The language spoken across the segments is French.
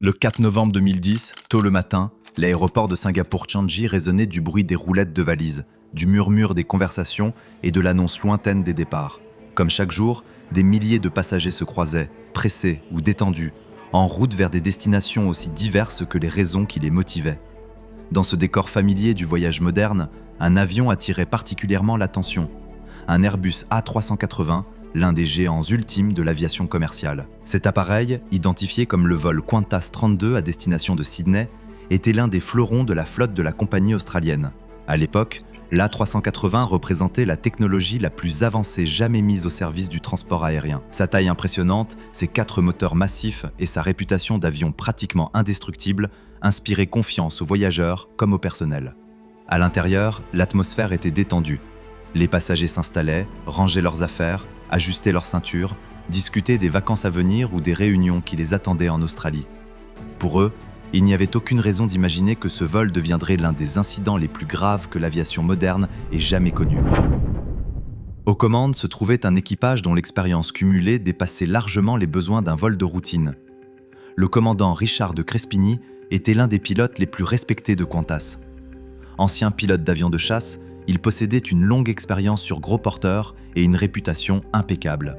Le 4 novembre 2010, tôt le matin, l'aéroport de Singapour-Changi résonnait du bruit des roulettes de valises, du murmure des conversations et de l'annonce lointaine des départs. Comme chaque jour, des milliers de passagers se croisaient, pressés ou détendus, en route vers des destinations aussi diverses que les raisons qui les motivaient. Dans ce décor familier du voyage moderne, un avion attirait particulièrement l'attention. Un Airbus A380, l'un des géants ultimes de l'aviation commerciale. Cet appareil, identifié comme le vol Qantas 32 à destination de Sydney, était l'un des fleurons de la flotte de la compagnie australienne. À l'époque, l'A380 représentait la technologie la plus avancée jamais mise au service du transport aérien. Sa taille impressionnante, ses 4 moteurs massifs et sa réputation d'avion pratiquement indestructible inspiraient confiance aux voyageurs comme au personnel. À l'intérieur, l'atmosphère était détendue. Les passagers s'installaient, rangeaient leurs affaires, ajustaient leurs ceintures, discutaient des vacances à venir ou des réunions qui les attendaient en Australie. Pour eux, il n'y avait aucune raison d'imaginer que ce vol deviendrait l'un des incidents les plus graves que l'aviation moderne ait jamais connu. Aux commandes se trouvait un équipage dont l'expérience cumulée dépassait largement les besoins d'un vol de routine. Le commandant Richard de Crespigny était l'un des pilotes les plus respectés de Qantas. Ancien pilote d'avion de chasse, il possédait une longue expérience sur gros porteurs et une réputation impeccable.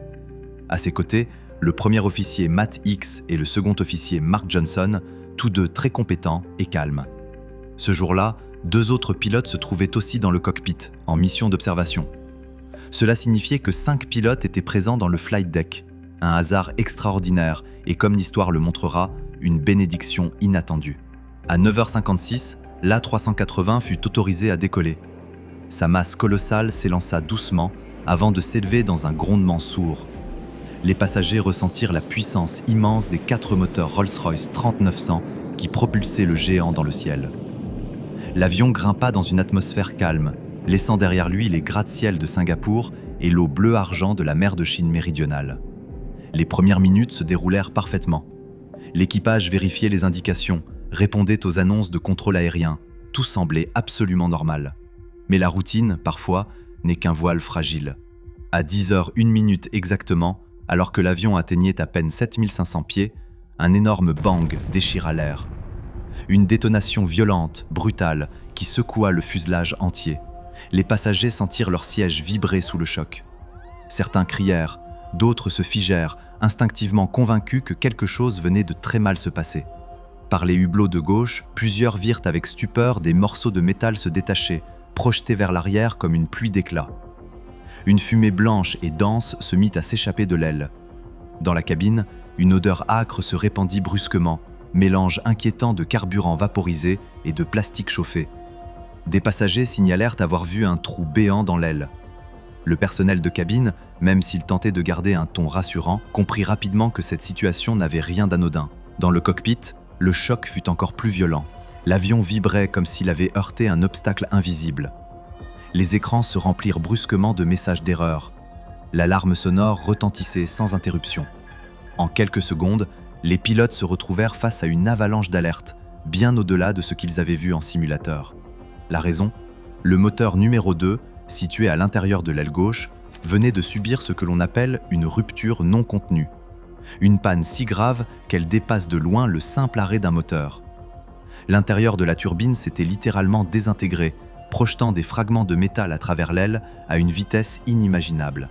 À ses côtés, le premier officier Matt Hicks et le second officier Mark Johnson, tous deux très compétents et calmes. Ce jour-là, 2 autres pilotes se trouvaient aussi dans le cockpit, en mission d'observation. Cela signifiait que 5 pilotes étaient présents dans le flight deck, un hasard extraordinaire et, comme l'histoire le montrera, une bénédiction inattendue. À 9h56, l'A380 fut autorisé à décoller. Sa masse colossale s'élança doucement avant de s'élever dans un grondement sourd. Les passagers ressentirent la puissance immense des 4 moteurs Rolls-Royce 3900 qui propulsaient le géant dans le ciel. L'avion grimpa dans une atmosphère calme, laissant derrière lui les gratte-ciel de Singapour et l'eau bleu-argent de la mer de Chine méridionale. Les premières minutes se déroulèrent parfaitement. L'équipage vérifiait les indications, répondait aux annonces de contrôle aérien. Tout semblait absolument normal. Mais la routine, parfois, n'est qu'un voile fragile. À 10h01 exactement, alors que l'avion atteignait à peine 7500 pieds, un énorme bang déchira l'air. Une détonation violente, brutale, qui secoua le fuselage entier. Les passagers sentirent leur siège vibrer sous le choc. Certains crièrent, d'autres se figèrent, instinctivement convaincus que quelque chose venait de très mal se passer. Par les hublots de gauche, plusieurs virent avec stupeur des morceaux de métal se détacher, projetés vers l'arrière comme une pluie d'éclats. Une fumée blanche et dense se mit à s'échapper de l'aile. Dans la cabine, une odeur âcre se répandit brusquement, mélange inquiétant de carburant vaporisé et de plastique chauffé. Des passagers signalèrent avoir vu un trou béant dans l'aile. Le personnel de cabine, même s'il tentait de garder un ton rassurant, comprit rapidement que cette situation n'avait rien d'anodin. Dans le cockpit, le choc fut encore plus violent. L'avion vibrait comme s'il avait heurté un obstacle invisible. Les écrans se remplirent brusquement de messages d'erreur. L'alarme sonore retentissait sans interruption. En quelques secondes, les pilotes se retrouvèrent face à une avalanche d'alertes, bien au-delà de ce qu'ils avaient vu en simulateur. La raison ? Le moteur numéro 2, situé à l'intérieur de l'aile gauche, venait de subir ce que l'on appelle une rupture non contenue. Une panne si grave qu'elle dépasse de loin le simple arrêt d'un moteur. L'intérieur de la turbine s'était littéralement désintégré, projetant des fragments de métal à travers l'aile à une vitesse inimaginable.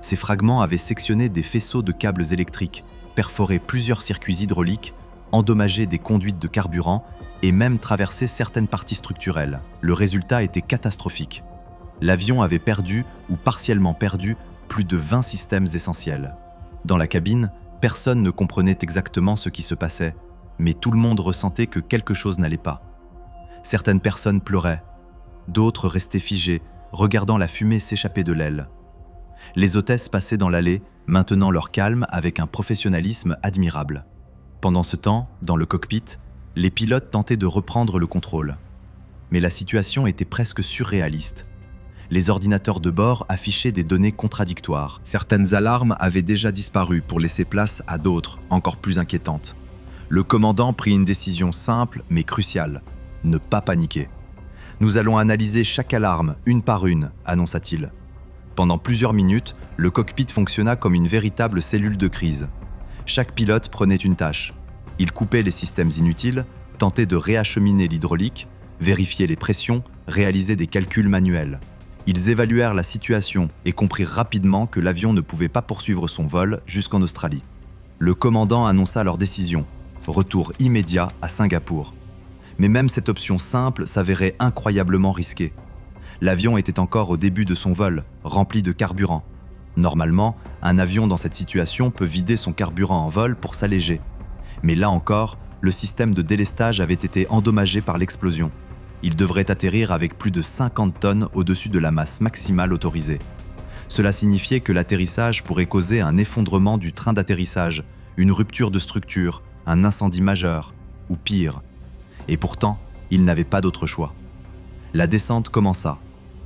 Ces fragments avaient sectionné des faisceaux de câbles électriques, perforé plusieurs circuits hydrauliques, endommagé des conduites de carburant et même traversé certaines parties structurelles. Le résultat était catastrophique. L'avion avait perdu ou partiellement perdu plus de 20 systèmes essentiels. Dans la cabine, personne ne comprenait exactement ce qui se passait, mais tout le monde ressentait que quelque chose n'allait pas. Certaines personnes pleuraient, d'autres restaient figées, regardant la fumée s'échapper de l'aile. Les hôtesses passaient dans l'allée, maintenant leur calme avec un professionnalisme admirable. Pendant ce temps, dans le cockpit, les pilotes tentaient de reprendre le contrôle. Mais la situation était presque surréaliste. Les ordinateurs de bord affichaient des données contradictoires. Certaines alarmes avaient déjà disparu pour laisser place à d'autres, encore plus inquiétantes. Le commandant prit une décision simple mais cruciale. Ne pas paniquer. « Nous allons analyser chaque alarme, une par une », annonça-t-il. Pendant plusieurs minutes, le cockpit fonctionna comme une véritable cellule de crise. Chaque pilote prenait une tâche. Ils coupaient les systèmes inutiles, tentaient de réacheminer l'hydraulique, vérifiaient les pressions, réalisaient des calculs manuels. Ils évaluèrent la situation et comprirent rapidement que l'avion ne pouvait pas poursuivre son vol jusqu'en Australie. Le commandant annonça leur décision, retour immédiat à Singapour. Mais même cette option simple s'avérait incroyablement risquée. L'avion était encore au début de son vol, rempli de carburant. Normalement, un avion dans cette situation peut vider son carburant en vol pour s'alléger. Mais là encore, le système de délestage avait été endommagé par l'explosion. Il devrait atterrir avec plus de 50 tonnes au-dessus de la masse maximale autorisée. Cela signifiait que l'atterrissage pourrait causer un effondrement du train d'atterrissage, une rupture de structure, un incendie majeur, ou pire. Et pourtant, il n'avait pas d'autre choix. La descente commença,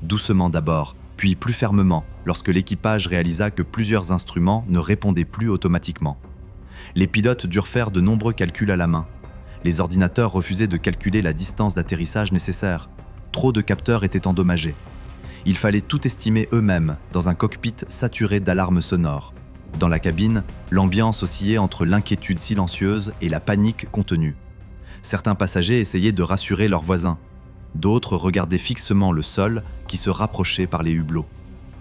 doucement d'abord, puis plus fermement lorsque l'équipage réalisa que plusieurs instruments ne répondaient plus automatiquement. Les pilotes durent faire de nombreux calculs à la main. Les ordinateurs refusaient de calculer la distance d'atterrissage nécessaire. Trop de capteurs étaient endommagés. Il fallait tout estimer eux-mêmes dans un cockpit saturé d'alarmes sonores. Dans la cabine, l'ambiance oscillait entre l'inquiétude silencieuse et la panique contenue. Certains passagers essayaient de rassurer leurs voisins. D'autres regardaient fixement le sol qui se rapprochait par les hublots.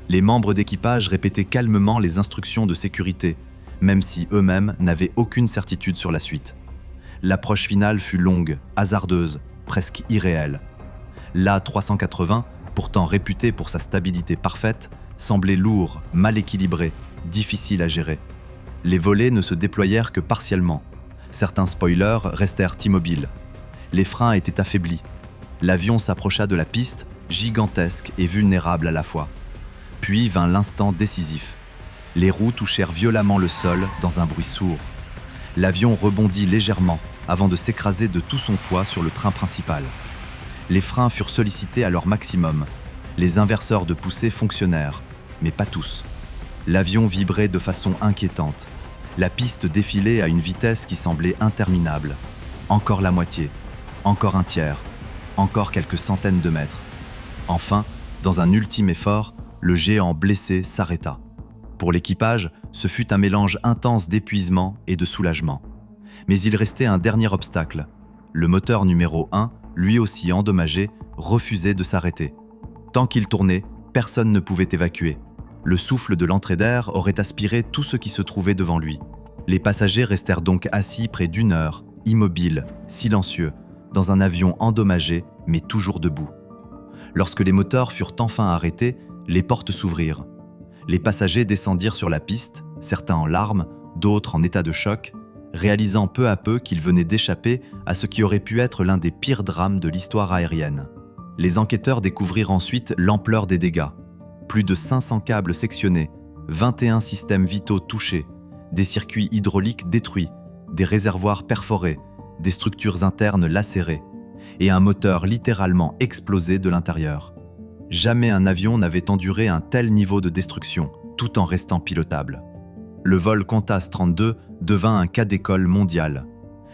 Les membres d'équipage répétaient calmement les instructions de sécurité, même si eux-mêmes n'avaient aucune certitude sur la suite. L'approche finale fut longue, hasardeuse, presque irréelle. L'A380, pourtant réputé pour sa stabilité parfaite, semblait lourd, mal équilibré, difficile à gérer. Les volets ne se déployèrent que partiellement. Certains spoilers restèrent immobiles. Les freins étaient affaiblis. L'avion s'approcha de la piste, gigantesque et vulnérable à la fois. Puis vint l'instant décisif. Les roues touchèrent violemment le sol dans un bruit sourd. L'avion rebondit légèrement avant de s'écraser de tout son poids sur le train principal. Les freins furent sollicités à leur maximum. Les inverseurs de poussée fonctionnèrent, mais pas tous. L'avion vibrait de façon inquiétante. La piste défilait à une vitesse qui semblait interminable. Encore la moitié, encore un tiers, encore quelques centaines de mètres. Enfin, dans un ultime effort, le géant blessé s'arrêta. Pour l'équipage, ce fut un mélange intense d'épuisement et de soulagement. Mais il restait un dernier obstacle. Le moteur numéro 1, lui aussi endommagé, refusait de s'arrêter. Tant qu'il tournait, personne ne pouvait évacuer. Le souffle de l'entrée d'air aurait aspiré tout ce qui se trouvait devant lui. Les passagers restèrent donc assis près d'une heure, immobiles, silencieux, dans un avion endommagé, mais toujours debout. Lorsque les moteurs furent enfin arrêtés, les portes s'ouvrirent. Les passagers descendirent sur la piste, certains en larmes, d'autres en état de choc, réalisant peu à peu qu'ils venaient d'échapper à ce qui aurait pu être l'un des pires drames de l'histoire aérienne. Les enquêteurs découvrirent ensuite l'ampleur des dégâts. Plus de 500 câbles sectionnés, 21 systèmes vitaux touchés, des circuits hydrauliques détruits, des réservoirs perforés, des structures internes lacérées, et un moteur littéralement explosé de l'intérieur. Jamais un avion n'avait enduré un tel niveau de destruction, tout en restant pilotable. Le vol Qantas 32 devint un cas d'école mondial.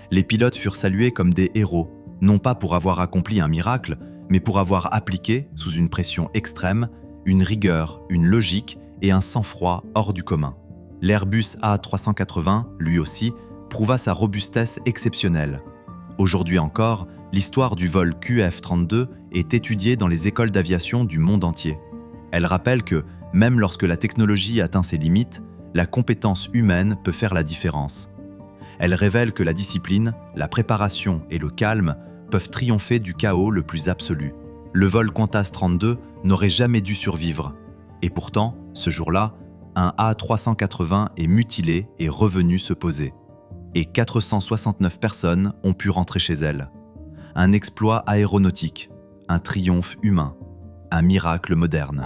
Les pilotes furent salués comme des héros, non pas pour avoir accompli un miracle, mais pour avoir appliqué, sous une pression extrême, une rigueur, une logique et un sang-froid hors du commun. L'Airbus A380, lui aussi, prouva sa robustesse exceptionnelle. Aujourd'hui encore, l'histoire du vol QF-32 est étudiée dans les écoles d'aviation du monde entier. Elle rappelle que, même lorsque la technologie atteint ses limites, la compétence humaine peut faire la différence. Elle révèle que la discipline, la préparation et le calme peuvent triompher du chaos le plus absolu. Le vol Qantas 32 n'aurait jamais dû survivre. Et pourtant, ce jour-là, un A380 est mutilé et revenu se poser. Et 469 personnes ont pu rentrer chez elles. Un exploit aéronautique, un triomphe humain, un miracle moderne.